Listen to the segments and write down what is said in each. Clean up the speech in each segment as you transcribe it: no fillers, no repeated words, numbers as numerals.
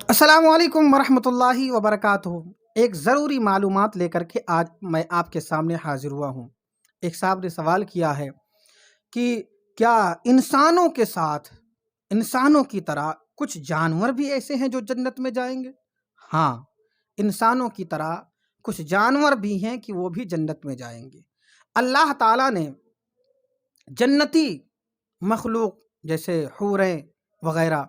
السلام علیکم ورحمۃ اللہ وبرکاتہ۔ ایک ضروری معلومات لے کر کے آج میں آپ کے سامنے حاضر ہوا ہوں۔ ایک صاحب نے سوال کیا ہے کہ کیا انسانوں کے ساتھ انسانوں کی طرح کچھ جانور بھی ایسے ہیں جو جنت میں جائیں گے؟ ہاں، انسانوں کی طرح کچھ جانور بھی ہیں کہ وہ بھی جنت میں جائیں گے۔ اللہ تعالیٰ نے جنتی مخلوق جیسے حوریں وغیرہ،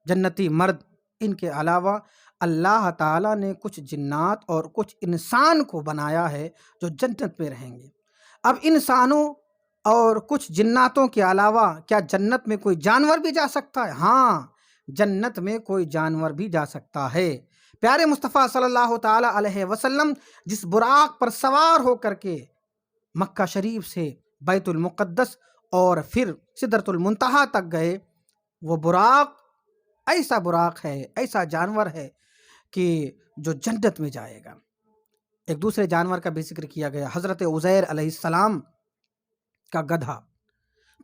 جنتی مرد، ان کے علاوہ اللہ تعالیٰ نے کچھ جنات اور کچھ انسان کو بنایا ہے جو جنت میں رہیں گے۔ اب انسانوں اور کچھ جناتوں کے علاوہ کیا جنت میں کوئی جانور بھی جا سکتا ہے؟ ہاں، جنت میں کوئی جانور بھی جا سکتا ہے۔ پیارے مصطفیٰ صلی اللہ تعالیٰ علیہ وسلم جس براق پر سوار ہو کر کے مکہ شریف سے بیت المقدس اور پھر سدرۃ المنتہا تک گئے، وہ براق ایسا براق ہے، ایسا جانور ہے کہ جو جنت میں جائے گا۔ ایک دوسرے جانور کا بھی ذکر کیا گیا، حضرت عزیر علیہ السلام کا گدھا۔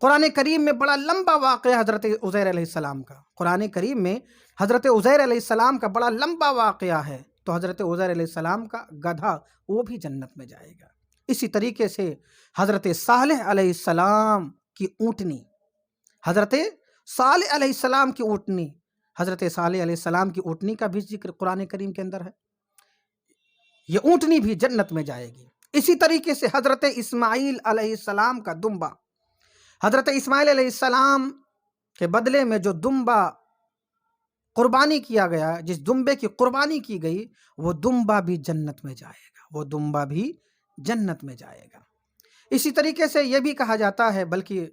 قرآن کریم میں بڑا لمبا واقعہ حضرت عزیر علیہ السلام کا، قرآن کریم میں حضرت عزیر علیہ السلام کا بڑا لمبا واقعہ ہے، تو حضرت عزیر علیہ السلام کا گدھا وہ بھی جنت میں جائے گا۔ اسی طریقے سے حضرت صالح علیہ السلام کی اونٹنی، حضرت صالح علیہ السلام کی اونٹنی، حضرت صالح علیہ السلام کی اونٹنی کا بھی ذکر قرآن کریم کے اندر ہے، یہ اونٹنی بھی جنت میں جائے گی۔ اسی طریقے سے حضرت اسماعیل علیہ السلام کا دمبا، حضرت اسماعیل علیہ السلام کے بدلے میں جو دمبا قربانی کیا گیا، جس دمبے کی قربانی کی گئی، وہ دمبا بھی جنت میں جائے گا، وہ دمبا بھی جنت میں جائے گا۔ اسی طریقے سے یہ بھی کہا جاتا ہے، بلکہ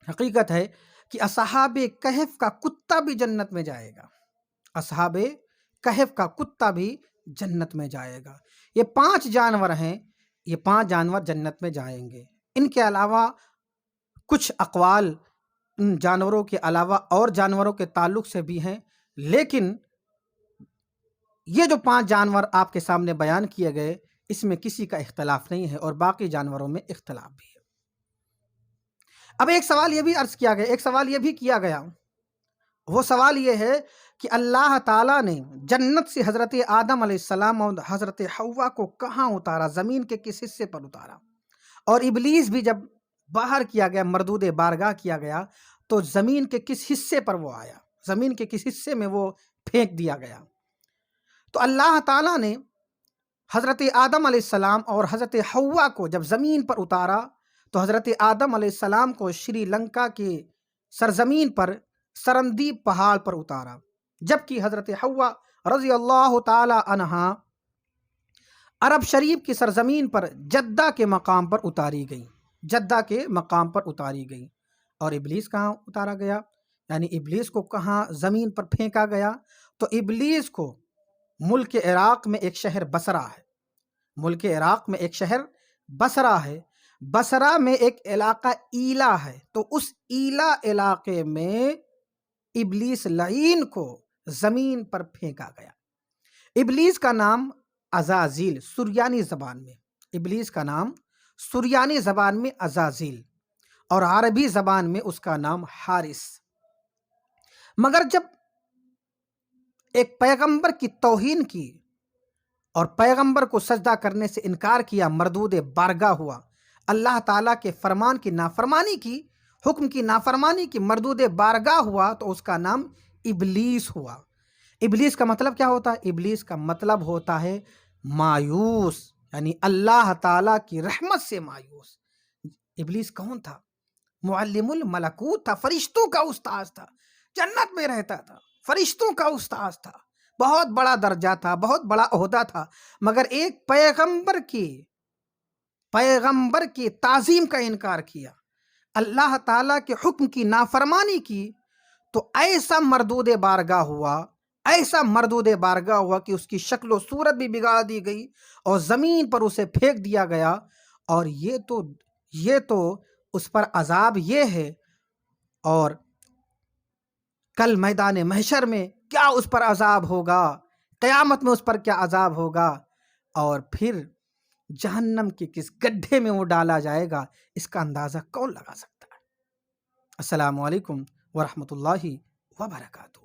حقیقت ہے کہ اصحاب کہف کا کتا بھی جنت میں جائے گا، اصحاب کہف کا کتا بھی جنت میں جائے گا۔ یہ 5 جانور ہیں، یہ 5 جانور جنت میں جائیں گے۔ ان کے علاوہ کچھ اقوال ان جانوروں کے علاوہ اور جانوروں کے تعلق سے بھی ہیں، لیکن یہ جو 5 جانور آپ کے سامنے بیان کیے گئے، اس میں کسی کا اختلاف نہیں ہے اور باقی جانوروں میں اختلاف بھی ہے۔ اب ایک سوال یہ بھی عرض کیا گیا، ایک سوال یہ بھی کیا گیا، وہ سوال یہ ہے کہ اللہ تعالیٰ نے جنت سے حضرت آدم علیہ السلام اور حضرت حوا کو کہاں اتارا، زمین کے کس حصے پر اتارا؟ اور ابلیس بھی جب باہر کیا گیا، مردود بارگاہ کیا گیا، تو زمین کے کس حصے پر وہ آیا، زمین کے کس حصے میں وہ پھینک دیا گیا؟ تو اللہ تعالیٰ نے حضرت آدم علیہ السلام اور حضرت حوا کو جب زمین پر اتارا، تو حضرت آدم علیہ السلام کو شری لنکا کے سرزمین پر سرندیپ پہاڑ پر اتارا، جبکہ حضرت حوا رضی اللہ تعالی عنہا عرب شریف کی سرزمین پر جدہ کے مقام پر اتاری گئی، جدہ کے مقام پر اتاری گئی۔ اور ابلیس کہاں اتارا گیا؟ یعنی ابلیس کو کہاں زمین پر پھینکا گیا؟ تو ابلیس کو ملک عراق میں ایک شہر بصرہ ہے، ملک عراق میں ایک شہر بصرہ ہے، بصرہ میں ایک علاقہ ایلا ہے، تو اس ایلا علاقے میں ابلیس لعین کو زمین پر پھینکا گیا۔ ابلیس کا نام عزازیل، سریانی زبان میں ابلیس کا نام سریانی زبان میں عزازیل، اور عربی زبان میں اس کا نام حارس۔ مگر جب ایک پیغمبر کی توہین کی اور پیغمبر کو سجدہ کرنے سے انکار کیا، مردود بارگاہ ہوا، اللہ تعالیٰ کے فرمان کی نافرمانی کی، حکم کی نافرمانی کی، مردود بارگاہ ہوا، تو اس کا نام ابلیس ہوا۔ ابلیس کا مطلب کیا ہوتا ہے؟ ابلیس کا مطلب ہوتا ہے مایوس، یعنی اللہ تعالیٰ کی رحمت سے مایوس۔ ابلیس کون تھا؟ معلم الملکوت تھا، فرشتوں کا استاذ تھا، جنت میں رہتا تھا، فرشتوں کا استاذ تھا، بہت بڑا درجہ تھا، بہت بڑا عہدہ تھا، مگر ایک پیغمبر کی تعظیم کا انکار کیا، اللہ تعالیٰ کے حکم کی نافرمانی کی، تو ایسا مردود بارگاہ ہوا، ایسا مردود بارگاہ ہوا کہ اس کی شکل و صورت بھی بگاڑ دی گئی اور زمین پر اسے پھینک دیا گیا۔ اور یہ تو اس پر عذاب یہ ہے، اور کل میدان محشر میں کیا اس پر عذاب ہوگا، قیامت میں اس پر کیا عذاب ہوگا، اور پھر جہنم کے کس گڈھے میں وہ ڈالا جائے گا، اس کا اندازہ کون لگا سکتا ہے؟ السلام علیکم ورحمۃ اللہ وبرکاتہ۔